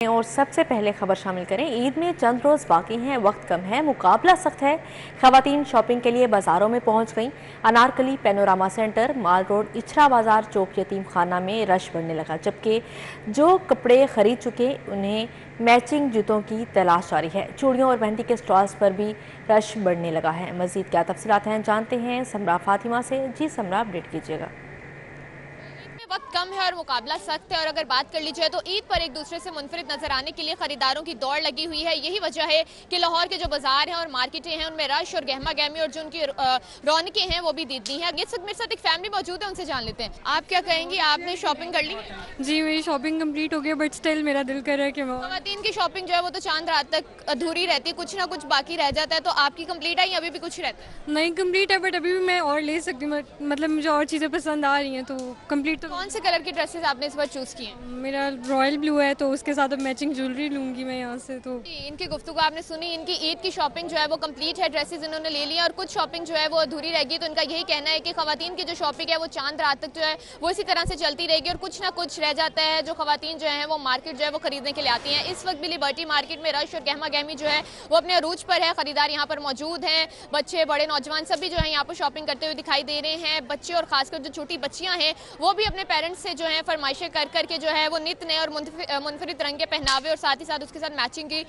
اور سب سے پہلے خبر شامل کریں۔ عید میں چند روز باقی ہیں، وقت کم ہے، مقابلہ سخت ہے۔ خواتین شاپنگ کے لیے بازاروں میں پہنچ گئیں۔ انارکلی، پینوراما سینٹر، مال روڈ، اچھرا بازار، چوک یتیم خانہ میں رش بڑھنے لگا، جبکہ جو کپڑے خرید چکے انہیں میچنگ جوتوں کی تلاش جاری ہے۔ چوڑیوں اور مہندی کے سٹالز پر بھی رش بڑھنے لگا ہے۔ مزید کیا تفصیلات ہیں جانتے ہیں سمرا فاطمہ سے۔ جی سمرا، اپڈیٹ کیجیے گا۔ وقت کم ہے اور مقابلہ سخت ہے، اور اگر بات کر لی جائے تو عید پر ایک دوسرے سے منفرد نظر آنے کے لیے خریداروں کی دوڑ لگی ہوئی ہے۔ یہی وجہ ہے کہ لاہور کے جو بازار ہیں اور مارکیٹیں ہیں ان میں رش اور گہما گہمی اور جو ان کی رونقیں ہیں وہ بھی دیدنی ہیں۔ اس وقت میرے ساتھ ایک فیملی موجود ہے، ان سے جان لیتے ہیں۔ آپ کیا کہیں گی، آپ نے شاپنگ کر لی؟ جی میری شاپنگ کمپلیٹ ہو گیا، بٹ سٹل میرا دل کر رہا ہے کہ خواتین کی شاپنگ جو ہے وہ تو چاند رات تک ادھوری رہتی ہے، کچھ نہ کچھ باقی رہ جاتا ہے، تو آپ کی کمپلیٹ ہے یا ابھی بھی کچھ رہتا ہے؟ نہیں کمپلیٹ ہے، بٹ ابھی بھی میں اور لے سکتی ہوں، مطلب مجھے اور چیزیں پسند آ رہی ہیں تو کمپلیٹ تو۔ کون سے کلر کی ڈریسز آپ نے اس بار چوز کی ہیں؟ میرا رائل بلو ہے تو اس کے ساتھ اب میچنگ جیولری لوں گی میں یہاں سے تو۔ ان کی گفتگو آپ نے سنی، ان کی عید کی شاپنگ جو ہے وہ کمپلیٹ ہے، ڈریسز انہوں نے لے لی ہیں اور کچھ شاپنگ جو ہے وہ ادھوری رہ گئی، تو ان کا یہی کہنا ہے کہ خواتین کی جو شاپنگ ہے وہ چاند رات تک جو ہے وہ اسی طرح سے چلتی رہے گی اور کچھ نہ کچھ رہ جاتا ہے جو خواتین جو ہیں وہ مارکیٹ جو ہے وہ خریدنے کے لیے آتی ہیں۔ اس وقت بھی لبرٹی مارکیٹ میں رش اور گہما گہمی جو ہے وہ اپنے عروج پر ہے، خریدار یہاں پر موجود ہیں، بچے بڑے نوجوان سبھی جو ہیں یہاں پر شاپنگ کرتے ہوئے دکھائی دے رہے ہیں۔ بچے اور خاص کر جو چھوٹی بچیاں ہیں وہ بھی اپنے پیرنٹس سے جو ہیں فرمائشیں کر کر کے جو ہے وہ نت نئے اور منفرد رنگ کے پہناوے اور ساتھ ہی ساتھ اس کے ساتھ میچنگ کی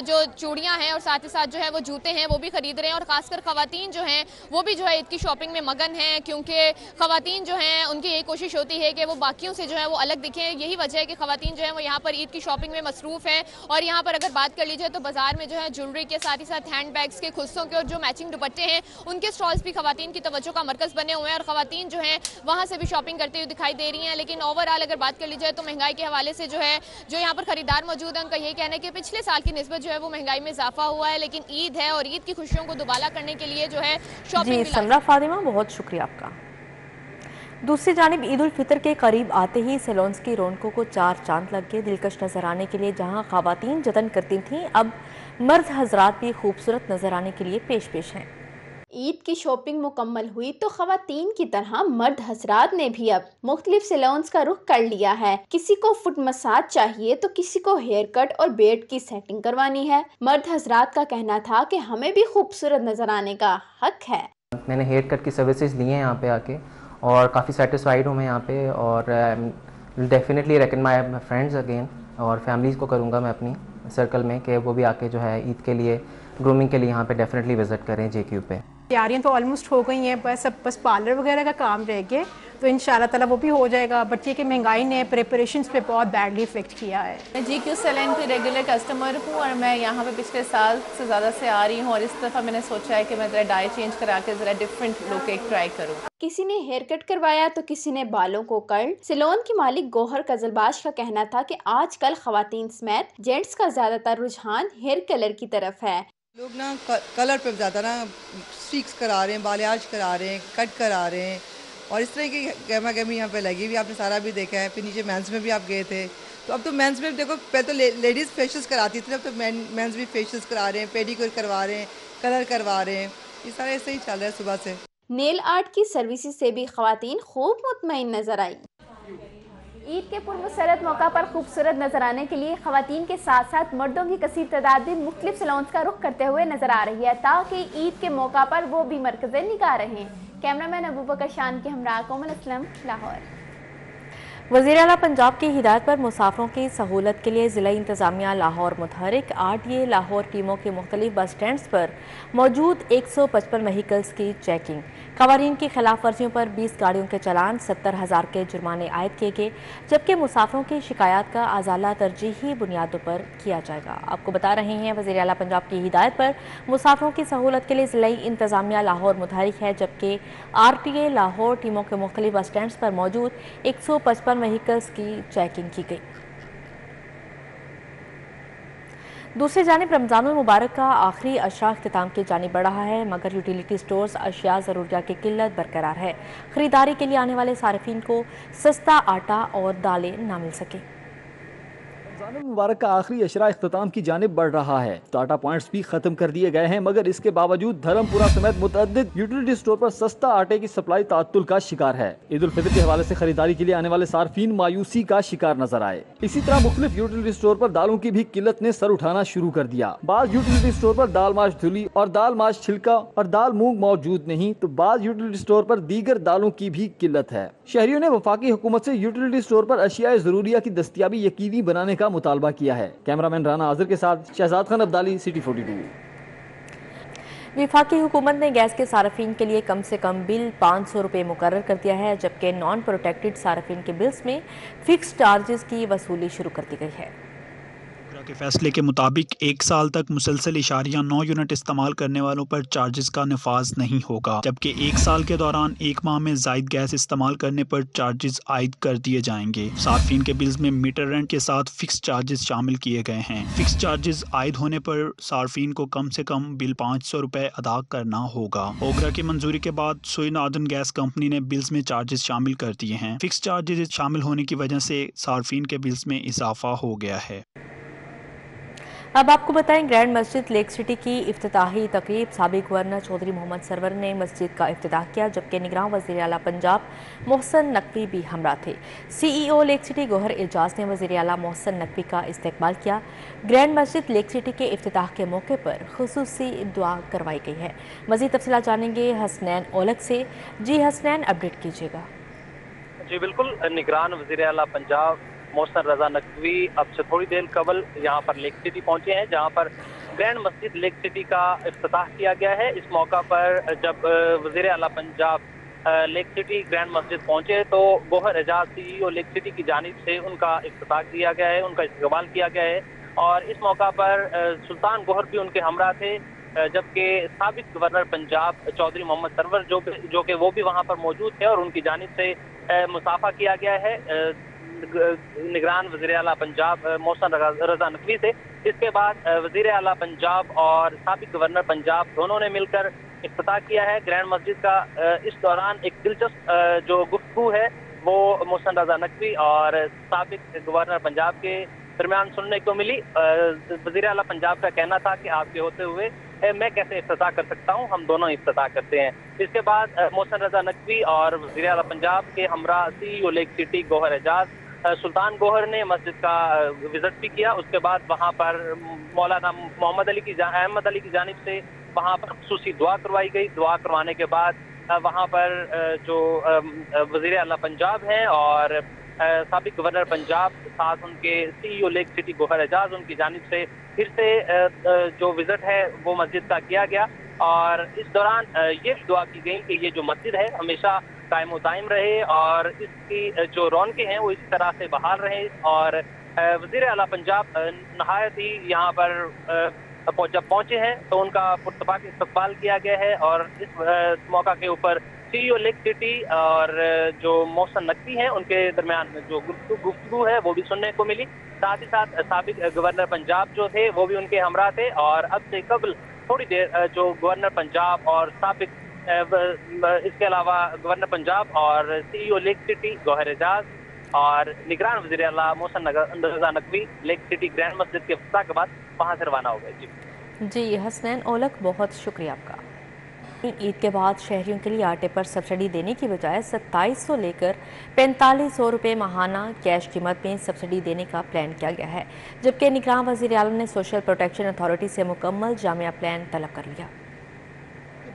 جو چوڑیاں ہیں اور ساتھ ہی ساتھ جو ہے وہ جوتے ہیں وہ بھی خرید رہے ہیں، اور خاص کر خواتین جو ہیں وہ بھی جو ہے عید کی شاپنگ میں مگن ہیں، کیونکہ خواتین جو ہیں ان کی یہی کوشش ہوتی ہے کہ وہ باقیوں سے جو ہے وہ الگ دکھیں۔ یہی وجہ ہے کہ خواتین جو ہیں وہ یہاں پر عید کی شاپنگ میں مصروف ہیں، اور یہاں پر اگر بات کر لی جائے تو بازار میں جو ہے جیولری کے ساتھ ہی ساتھ ہینڈ بیگز کے، خصوں کے اور جو میچنگ دوپٹے ہیں ان کے سٹالز بھی خواتین کی توجہ کا مرکز بنے ہوئے ہیں، اور خواتین جو ہیں وہاں سے بھی شاپنگ کرتے ہوئے دکھائی دے رہی ہیں۔ لیکن اوورآل اگر بات کر لی جائے تو مہنگائی کے حوالے سے جو ہے جو یہاں پر خریدار موجود ہیں ان کا یہی کہنا ہے کہ پچھلے سال کی نسبت جو ہے وہ مہنگائی میں اضافہ ہوا ہے، لیکن عید ہے اور عید کی خوشیوں کو دوبالا کرنے کے لیے جو ہے شاپنگ جی بھی سمرا فاطمہ، بہت شکریہ آپ کا۔ دوسری جانب عید الفطر کے قریب آتے ہی سیلونز کی رونقوں کو چار چاند لگ گئے۔ دلکش نظر آنے کے لیے جہاں خواتین جتن کرتی تھیں، اب مرد حضرات بھی خوبصورت نظر آنے کے لیے پیش ہیں۔ عید کی شاپنگ مکمل ہوئی تو خواتین کی طرح مرد حضرات نے بھی اب مختلف سیلونز کا رخ کر لیا ہے۔ کسی کو فٹ مساج چاہیے تو کسی کو ہیئر کٹ اور بیڈ کی سیٹنگ کروانی ہے۔ مرد حضرات کا کہنا تھا کہ ہمیں بھی خوبصورت نظر آنے کا حق ہے۔ میں نے ہیئر کٹ کی سروسز لی ہیں یہاں پہ آ کے، اور کافی سیٹسفائیڈ ہوں میں یہاں پہ، اور definitely reckon my friends again, اور فیملیز کو کروں گا میں اپنی سرکل میں کہ وہ بھی آ کے جو ہے عید کے لیے گرومنگ کے لیے یہاں پہ ڈیفینیٹلی وزٹ کریں جے کیو پہ۔ تیاریاں تو آلموسٹ ہو گئی ہیں، بس پارلر وغیرہ کا کام رہ گیا، تو ان شاء اللہ تعالیٰ وہ بھی ہو جائے گا۔ بٹ یہ کہ مہنگائی نے پریپریشنز پہ بہت بیڈلی افیکٹ کیا ہے۔ میں جی کیو سیلون کی ریگولر کسٹمر ہوں، اور میں یہاں پہ پچھلے سال سے زیادہ سے آ رہی ہوں، اور اس دفعہ میں نے سوچا ہے کہ میں ذرا ڈائی چینج کرا کے ذرا ڈفرینٹ لک ایک ٹرائی کروں۔ کسی نے ہیئر کٹ کروایا تو کسی نے بالوں کو کرل۔ سیلون کی مالک گوہر قزلباش کا کہنا تھا کہ آج کل خواتین سمیت جینٹس کا زیادہ تر رجحان ہیئر کلر کی طرف ہے۔ لوگ نا کلر پہ زیادہ نا اسٹریکس کرا رہے ہیں، بالیاج کرا رہے ہیں، کٹ کرا رہے ہیں، اور اس طرح کی گہما گہمی یہاں پہ لگی ہوئی، آپ نے سارا بھی دیکھا ہے۔ پھر نیچے مینس میں بھی آپ گئے تھے، تو اب تو مینس میں دیکھو، پہلے تو لیڈیز فیشیلس کراتی تھی، اب تو مینس بھی فیشیلس کرا رہے ہیں، پیڈی کیور کروا رہے ہیں، کلر کروا رہے ہیں، یہ سارا ایسے ہی چل رہا ہے صبح سے۔ نیل آرٹ کی سروسز سے بھی خواتین خوب مطمئن نظر آئیں۔ عید کے پرمسرت موقع پر خوبصورت نظر آنے کے لیے خواتین کے ساتھ ساتھ مردوں کی کثیر تعداد بھی مختلف سیلونز کا رخ کرتے ہوئے نظر آ رہی ہے، تاکہ عید کے موقع پر وہ بھی مرکز نگاہ رہیں۔ کیمرہ مین ابوبکر شان کے ہمراہ کومل اسلم، لاہور۔ وزیر اعلیٰ پنجاب کی ہدایت پر مسافروں کی سہولت کے لیے ضلع انتظامیہ لاہور متحرک RTA لاہور ٹیموں کے مختلف بس سٹینڈز پر موجود 155 وہیکلز کی چیکنگ۔ قوانین کی خلاف ورزیوں پر 20 گاڑیوں کے چلان، 70,000 کے جرمانے عائد کیے گئے، جبکہ مسافروں کی شکایات کا ازالہ ترجیحی بنیادوں پر کیا جائے گا۔ آپ کو بتا رہے ہیں وزیر اعلیٰ پنجاب کی ہدایت پر مسافروں کی سہولت کے لیے ضلع انتظامیہ لاہور متحرک ہے، جبکہ RTA لاہور ٹیموں کے مختلف بس سٹینڈز پر موجود 155 وہیکلز کی چیکنگ کی گئی۔ دوسری جانب رمضان المبارک کا آخری اشرا اختتام کی جانب بڑھ رہا ہے، مگر یوٹیلیٹی سٹورز اشیاء ضروریہ کی قلت برقرار ہے۔ خریداری کے لیے آنے والے صارفین کو سستا آٹا اور دالیں نہ مل سکیں۔ رمضان المبارک کا آخری اشرا اختتام کی جانب بڑھ رہا ہے. ٹاٹا پوائنٹس بھی ختم کر دیے گئے ہیں، مگر اس کے باوجود دھرم پورہ سمیت متعدد یوٹیلیٹی اسٹور پر سستا آٹے کی سپلائی تعطل کا شکار ہے. عید الفطر کے حوالے سے خریداری کے لیے آنے والے صارفین مایوسی کا شکار نظر آئے. اسی طرح مختلف یوٹیلیٹی اسٹور پر دالوں کی بھی قلت نے سر اٹھانا شروع کر دیا. بعض یوٹیلیٹی اسٹور پر دال ماش دھلی اور دال ماش چھلکا اور دال مونگ موجود نہیں، تو بعض یوٹیلیٹی اسٹور پر دیگر دالوں کی بھی قلت ہے. شہریوں نے وفاقی حکومت سے یوٹیلیٹی اسٹور پر اشیاء ضروریہ کی دستیابی یقینی بنانے کا مطالبہ کیا ہے. کیمرامین رانا آذر کے ساتھ شہزاد خان عبدالی، سٹی 42. وفاقی حکومت نے گیس کے صارفین کے لیے کم سے کم بل 500 روپے مقرر کر دیا ہے، جبکہ نان پروٹیکٹڈ صارفین کے بلز میں فکس چارجز کی وصولی شروع کر دی گئی ہے. کے فیصلے کے مطابق 1 سال تک مسلسل 0.9 یونٹ استعمال کرنے والوں پر چارجز کا نفاذ نہیں ہوگا، جبکہ 1 سال کے دوران 1 ماہ میں زائد گیس استعمال کرنے پر چارجز عائد کر دیے جائیں گے. صارفین کے بلز میں میٹر رینٹ کے ساتھ فکس چارجز شامل کیے گئے ہیں. فکس چارجز عائد ہونے پر صارفین کو کم سے کم بل 500 روپے ادا کرنا ہوگا. اوگرا کی منظوری کے بعد سوئی ناردرن گیس کمپنی نے بلز میں چارجز شامل کر دیے ہیں. فکس چارجز شامل ہونے کی وجہ سے صارفین کے بلز میں اضافہ ہو گیا ہے. اب آپ کو بتائیں، گرینڈ مسجد لیک سٹی کی افتتاحی تقریب سابق گورنر چودھری محمد سرور نے مسجد کا افتتاح کیا، جبکہ نگراں وزیر اعلیٰ پنجاب محسن نقوی بھی ہمراہ تھے. سی ای او لیک سٹی گوہر اعجاز نے وزیر اعلیٰ محسن نقوی کا استقبال کیا. گرینڈ مسجد لیک سٹی کے افتتاح کے موقع پر خصوصی دعا کروائی گئی ہے. مزید تفصیلات جانیں گے حسنین اولک سے. جی حسنین، اپڈیٹ کیجیے گا. جی بالکل، نگران وزیر اعلیٰ پنجاب محسن رضا نقوی اب سے تھوڑی دیر قبل یہاں پر لیک سٹی پہنچے ہیں، جہاں پر گرینڈ مسجد لیک سٹی کا افتتاح کیا گیا ہے. اس موقع پر جب وزیر اعلیٰ پنجاب لیک سٹی گرینڈ مسجد پہنچے تو گوہر اعجاز سی ای او لیک سٹی کی جانب سے ان کا افتتاح کیا گیا ہے، ان کا استقبال کیا گیا ہے. اور اس موقع پر سلطان گوہر بھی ان کے ہمراہ تھے، جبکہ سابق گورنر پنجاب چودھری محمد سرور جو کہ وہ بھی وہاں پر موجود تھے اور ان کی جانب سے مصافحہ کیا گیا ہے نگران وزیر اعلیٰ پنجاب محسن رضا نقوی سے. اس کے بعد وزیر اعلیٰ پنجاب اور سابق گورنر پنجاب دونوں نے مل کر افتتاح کیا ہے گرینڈ مسجد کا. اس دوران ایک دلچسپ جو گفتگو ہے وہ محسن رضا نقوی اور سابق گورنر پنجاب کے درمیان سننے کو ملی. وزیر اعلیٰ پنجاب کا کہنا تھا کہ آپ کے ہوتے ہوئے میں کیسے افتتاح کر سکتا ہوں، ہم دونوں افتتاح کرتے ہیں. اس کے بعد محسن رضا نقوی اور وزیر اعلیٰ پنجاب کے ہمراہ سی ای او لیک سٹی گوہر اعجاز سلطان گوہر نے مسجد کا وزٹ بھی کیا. اس کے بعد وہاں پر مولانا احمد علی کی جانب سے وہاں پر خصوصی دعا کروائی گئی. دعا کروانے کے بعد وہاں پر جو وزیر اعلیٰ پنجاب ہیں اور سابق گورنر پنجاب ساتھ ان کے سی ای او لیک سٹی گوہر اعجاز، ان کی جانب سے پھر سے جو وزٹ ہے وہ مسجد کا کیا گیا. اور اس دوران یہ دعا کی گئی کہ یہ جو مسجد ہے ہمیشہ قائم و دائم رہے اور اس کی جو رونقیں ہیں وہ اسی طرح سے بحال رہیں. اور وزیر اعلیٰ پنجاب نہایت ہی یہاں پر جب پہنچے ہیں تو ان کا پرتپاک استقبال کیا گیا ہے. اور اس موقع کے اوپر سی ای او لیک سٹی اور جو محسن نقوی ہیں ان کے درمیان جو گفتگو ہے وہ بھی سننے کو ملی. ساتھ ہی ساتھ سابق گورنر پنجاب جو تھے وہ بھی ان کے ہمراہ تھے. اور اب سے قبل تھوڑی دیر جو گورنر پنجاب اور سابق اس کے علاوہ گورنر پنجاب اور سی ای او لیک سٹی گوہر اعجاز اور نگران وزیر اعلیٰ محسن رضا نقوی لیک سٹی گرینڈ مسجد کے افتتاح کے بعد وہاں سے روانہ ہو گئے. جی حسنین اولک، بہت شکریہ آپ کا. عید کے بعد شہریوں کے لیے آٹے پر سبسڈی دینے کی بجائے 2700 لے کر 4500 روپے ماہانہ کیش قیمت میں سبسڈی دینے کا پلان کیا گیا ہے، جبکہ نگراں وزیر اعلیٰ نے سوشل پروٹیکشن اتھارٹی سے مکمل جامع پلان طلب کر لیا.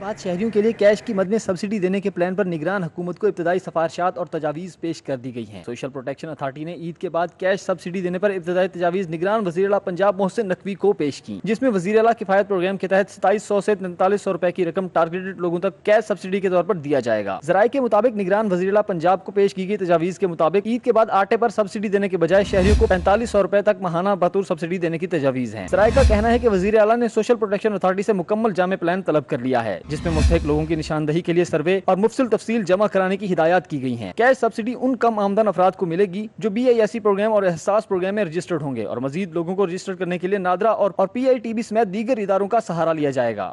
بعد شہریوں کے لیے کیش کی مد میں سبسڈی دینے کے پلان پر نگران حکومت کو ابتدائی سفارشات اور تجاویز پیش کر دی گئی ہیں. سوشل پروٹیکشن اتھارٹی نے عید کے بعد کیش سبسڈی دینے پر ابتدائی تجاویز نگران وزیر اعلیٰ پنجاب محسن نقوی کو پیش کی، جس میں وزیر اعلیٰ کفایت پروگرام کے تحت 2700 سے 4300 روپے کی رقم ٹارگیٹڈ لوگوں تک کیش سبسڈی کے طور پر دیا جائے گا. ذرائع کے مطابق نگران وزیر اعلیٰ پنجاب کو پیش کی گئی تجاویز کے مطابق عید کے بعد آٹے پر سبسڈی دینے کے بجائے شہریوں کو 4500 روپے تک ماہانہ بطور سبسڈی دینے کی تجاویز ہیں. ذرائع کا کہنا ہے کہ وزیر اعلیٰ نے سوشل پروٹیکشن اتھارٹی سے مکمل جامع پلان طلب کر لیا ہے، جس میں مستحق لوگوں کی نشاندہی کے لیے سروے اور مفصل تفصیل جمع کرانے کی ہدایات کی گئی ہیں. کیش سبسڈی ان کم آمدن افراد کو ملے گی جو BISC پروگرام اور احساس پروگرام میں رجسٹرڈ ہوں گے، اور مزید لوگوں کو رجسٹر کرنے کے لیے نادرا اور PITB سمیت دیگر اداروں کا سہارا لیا جائے گا.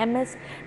MS